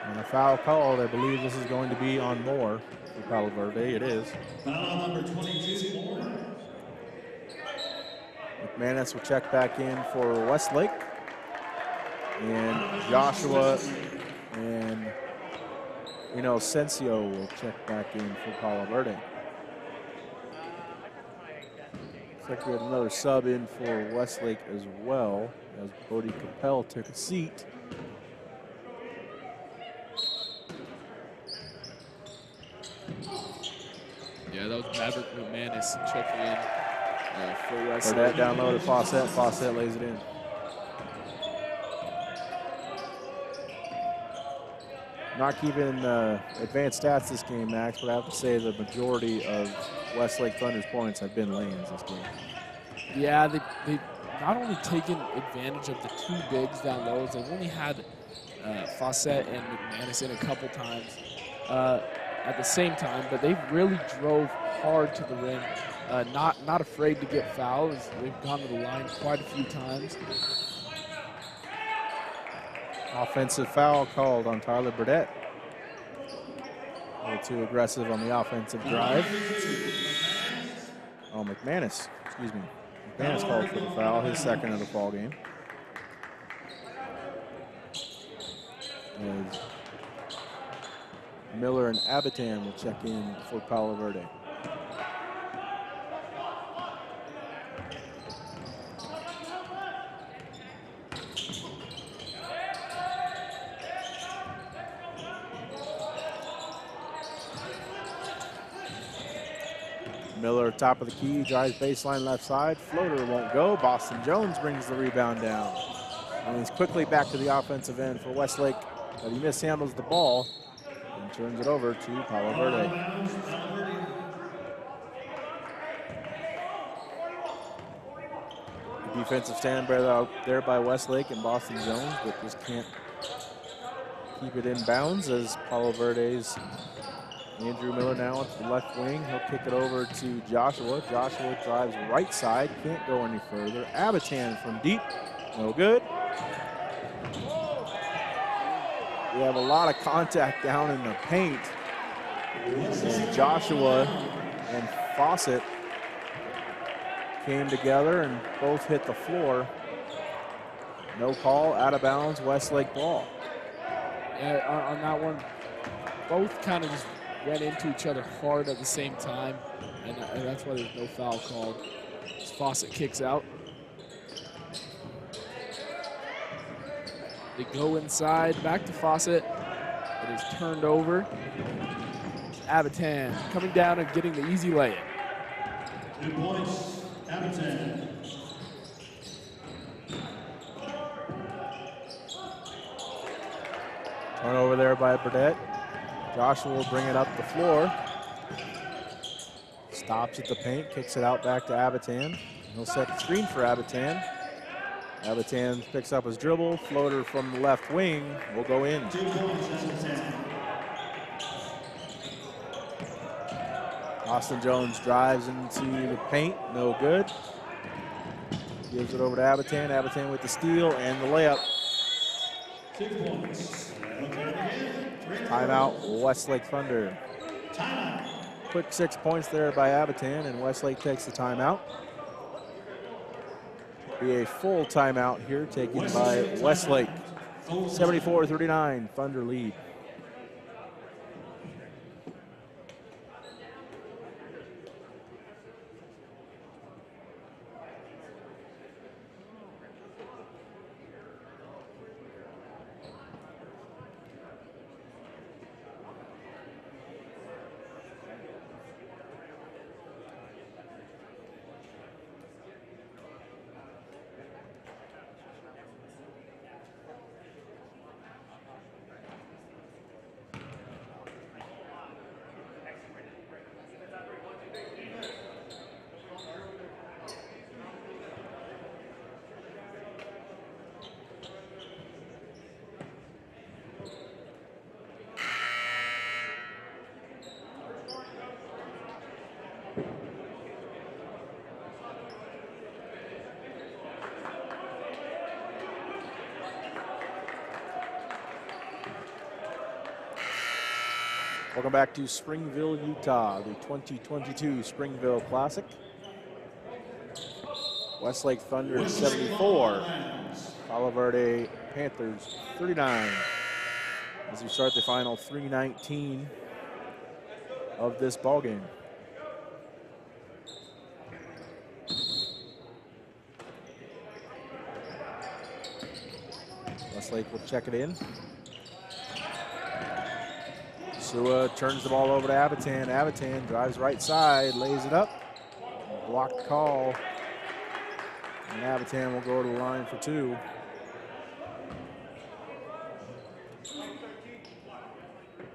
And a foul called. I believe this is going to be on Moore for Palo Verde. It is. Foul number 22, Moore. McManus will check back in for Westlake. And Joshua and Sensio will check back in for Palo Verde. Looks like we had another sub in for Westlake as well, as Bodie Capel took a seat. Yeah, that was Maverick McManus checking in for Westlake. Verde down low to Fawcett. Fawcett lays it in. Not keeping advanced stats this game, Max, but I have to say the majority of Westlake Thunder's points have been lanes this game. Yeah, they've not only taken advantage of the 2 bigs down low, they've only had Fawcett and McManus in a couple times at the same time, but they really drove hard to the rim. Not afraid to get fouled. They've gone to the line quite a few times. Offensive foul called on Tyler Burdett. A little too aggressive on the offensive drive. Oh, McManus, excuse me. McManus called for the foul, his second of the ball game. As Miller and Abitan will check in for Palo Verde. Miller, top of the key, drives baseline left side. Floater won't go. Boston Jones brings the rebound down. And he's quickly back to the offensive end for Westlake, but he mishandles the ball and turns it over to Palo Verde. The defensive stand out there by Westlake and Boston Jones, but just can't keep it in bounds as Palo Verde's Andrew Miller now at the left wing. He'll kick it over to Joshua. Joshua drives right side, can't go any further. Abitan from deep, no good. We have a lot of contact down in the paint. And Joshua and Fawcett came together and both hit the floor. No call, out of bounds, Westlake ball. Yeah, on that one, both kind of just ran into each other hard at the same time, and that's why there's no foul called. As Fawcett kicks out. They go inside, back to Fawcett. It is turned over. Abitan coming down and getting the easy layup. 2 points, Abitan. Turnover there by Burdett. Joshua will bring it up the floor. Stops at the paint, kicks it out back to Abitan. He'll set the screen for Abitan. Abitan picks up his dribble. Floater from the left wing will go in. 2 points, Abitan. Austin Jones drives into the paint, no good. Gives it over to Abitan. Abitan with the steal and the layup. 2 points. Timeout, Westlake Thunder. Timeout. Quick 6 points there by Abitan, and Westlake takes the timeout. Be a full timeout here taken by Westlake. 74-39, Thunder lead. Welcome back to Springville, Utah, the 2022 Springville Classic. Westlake Thunder 74, Palo Verde Panthers 39. As we start the final 3:19 of this ball game. Westlake will check it in. Sua turns the ball over to Avitan. Avitan drives right side, lays it up. Blocked call. And Avitan will go to the line for two.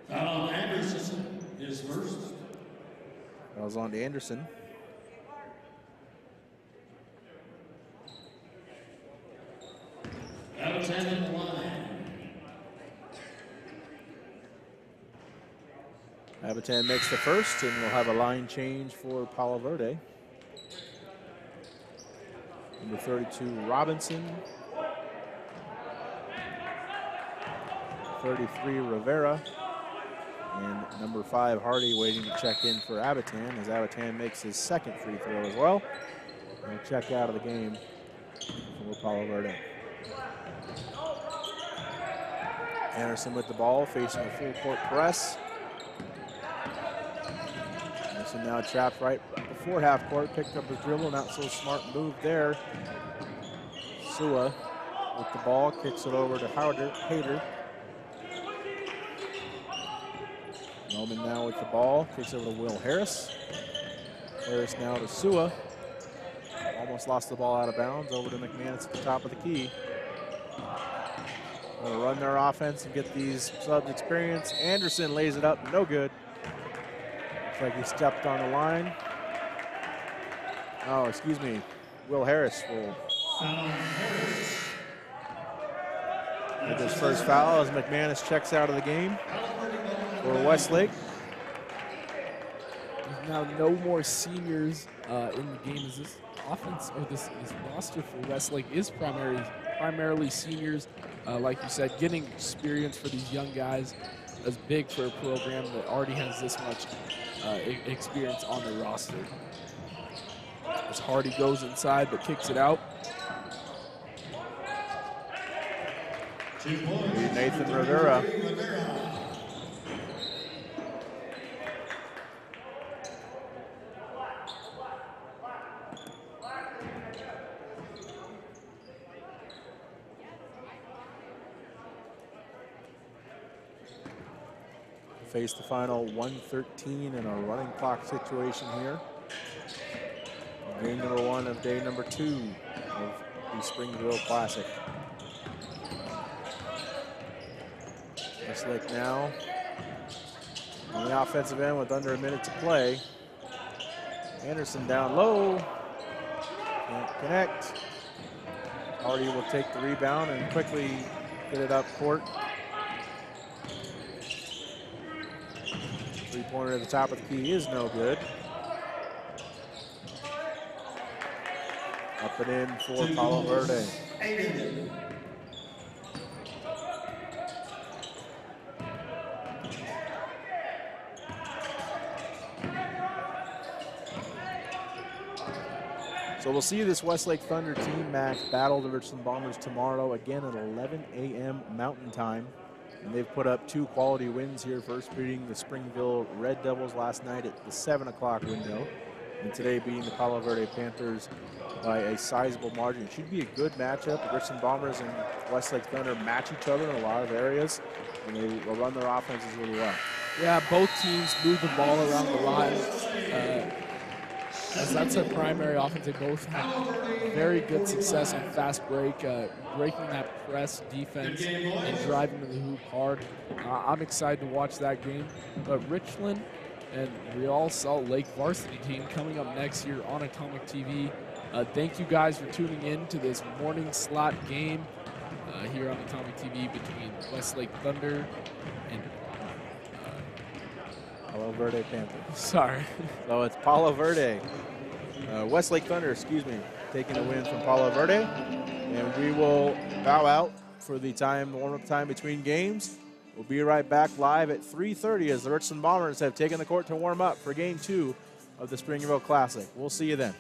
Anderson is first. That was on to Anderson. Avitan in the line. Avitan makes the first, and we'll have a line change for Palo Verde. Number 32, Robinson. 33, Rivera. And number 5, Hardy, waiting to check in for Avitan, as Avitan makes his second free throw as well. And he'll check out of the game for Palo Verde. Anderson with the ball, facing a full court press. Anderson now trapped right before half court, picked up his dribble, not so smart move there. Sua with the ball, kicks it over to Hayter. Noman now with the ball, kicks over to Will Harris. Harris now to Sua. Almost lost the ball out of bounds, over to McManus at the top of the key. They'll run their offense and get these subs experience. Anderson lays it up, no good. Looks like he stepped on the line. Oh, excuse me. Will Harris will get his first foul as McManus checks out of the game for Westlake. There's now no more seniors in the game. As this offense or this roster for Westlake is primarily seniors. Like you said, getting experience for these young guys is big for a program that already has this much experience on the roster. As Hardy goes inside but kicks it out. Nathan Rivera. Face the final 1:13 in a running clock situation here. Game number 1 of day number 2 of the Springville Classic. Westlake now on the offensive end with under a minute to play. Anderson down low. Can't connect. Hardy will take the rebound and quickly get it up court. Three-pointer at the top of the key is no good. Up and in for Palo Verde. So we'll see this Westlake Thunder team, Max, battle the Richland Bombers tomorrow, again at 11 a.m. Mountain Time. And they've put up 2 quality wins here, first beating the Springville Red Devils last night at the 7 o'clock window. And today beating the Palo Verde Panthers by a sizable margin. It should be a good matchup. The Richland Bombers and Westlake Thunder match each other in a lot of areas, and they will run their offenses really well. Yeah, both teams move the ball around the line. As that's a primary offense, they both have very good success on fast break, breaking that press defense and driving to the hoop hard. I'm excited to watch that game. But Richland and Real Salt Lake varsity team coming up next year on Atomic TV. Thank you guys for tuning in to this morning slot game here on Atomic TV between Westlake Thunder and Palo Verde Panthers. sorry. So it's Palo Verde. Westlake Thunder, excuse me, taking a win from Palo Verde. And we will bow out for the warm-up time between games. We'll be right back live at 3:30 as the Richland Bombers have taken the court to warm up for Game 2 of the Springville Classic. We'll see you then.